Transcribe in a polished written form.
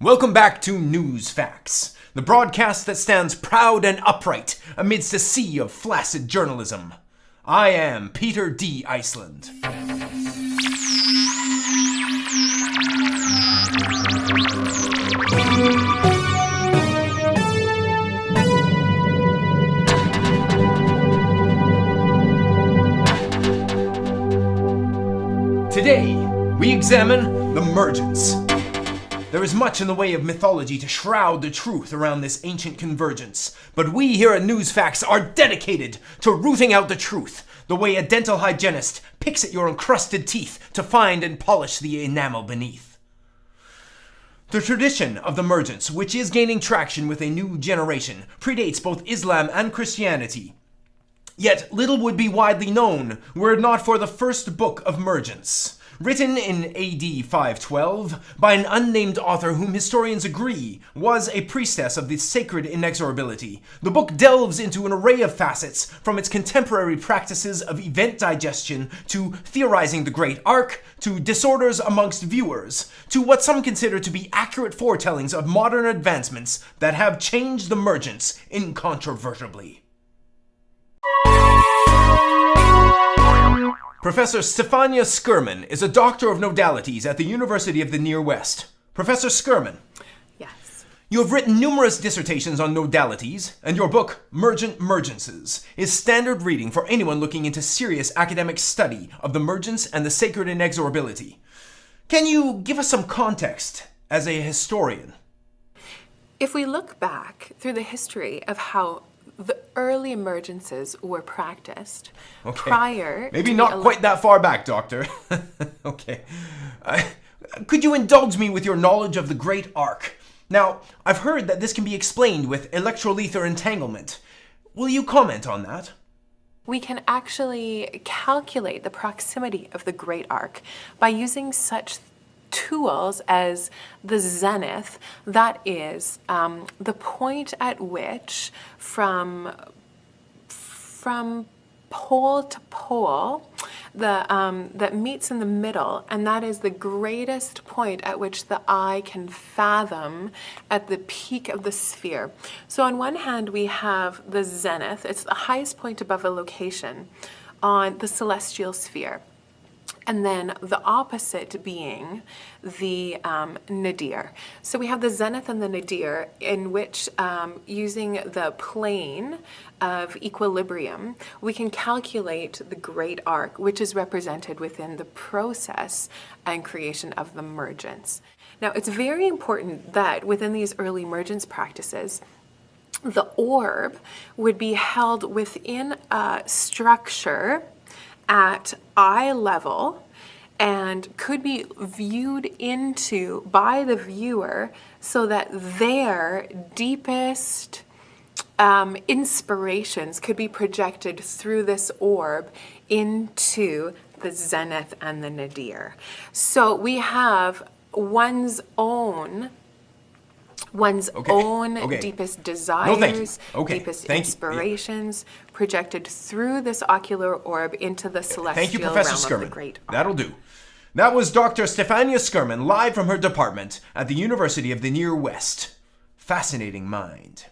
Welcome back to Nooz Fax, the broadcast that stands proud and upright amidst a sea of flaccid journalism. I am Peter D. Iceland. Today, we examine the Mergence. There is much in the way of mythology to shroud the truth around this ancient convergence, but we here at Nooz Fax are dedicated to rooting out the truth, the way a dental hygienist picks at your encrusted teeth to find and polish the enamel beneath. The tradition of the Mergence, which is gaining traction with a new generation, predates both Islam and Christianity. Yet little would be widely known were it not for the first book of Mergence, written in AD 512 by an unnamed author whom historians agree was a priestess of the sacred inexorability. The book delves into an array of facets, from its contemporary practices of event digestion to theorizing the Great Arc, to disorders amongst viewers, to what some consider to be accurate foretellings of modern advancements that have changed the Mergence incontrovertibly. Professor Stefania Skirman is a doctor of nodalities at the University of the Near West. Professor Skirman. Yes. You have written numerous dissertations on nodalities, and your book, Mergent Mergences, is standard reading for anyone looking into serious academic study of the Mergence and the sacred inexorability. Can you give us some context as a historian? If we look back through the history of how the early emergences were practiced prior Maybe to not quite that far back, Doctor. Okay. Could you indulge me with your knowledge of the Great Arc? Now, I've heard that this can be explained with electrolether entanglement. Will you comment on that? We can actually calculate the proximity of the Great Arc by using such tools as the zenith, that is the point at which from pole to pole that meets in the middle, and that is the greatest point at which the eye can fathom at the peak of the sphere. So on one hand we have the zenith, it's the highest point above a location on the celestial sphere. And then the opposite being the nadir. So we have the zenith and the nadir, in which using the plane of equilibrium, we can calculate the Great Arc, which is represented within the process and creation of the Mergence. Now, it's very important that within these early Mergence practices, the orb would be held within a structure at eye level and could be viewed into by the viewer so that their deepest inspirations could be projected through this orb into the zenith and the nadir. So we have one's own deepest desires, deepest inspirations projected through this ocular orb into the celestial realm of the Great Arc. That'll do. That was Dr. Stefania Skirman, live from her department at the University of the Near West. Fascinating mind.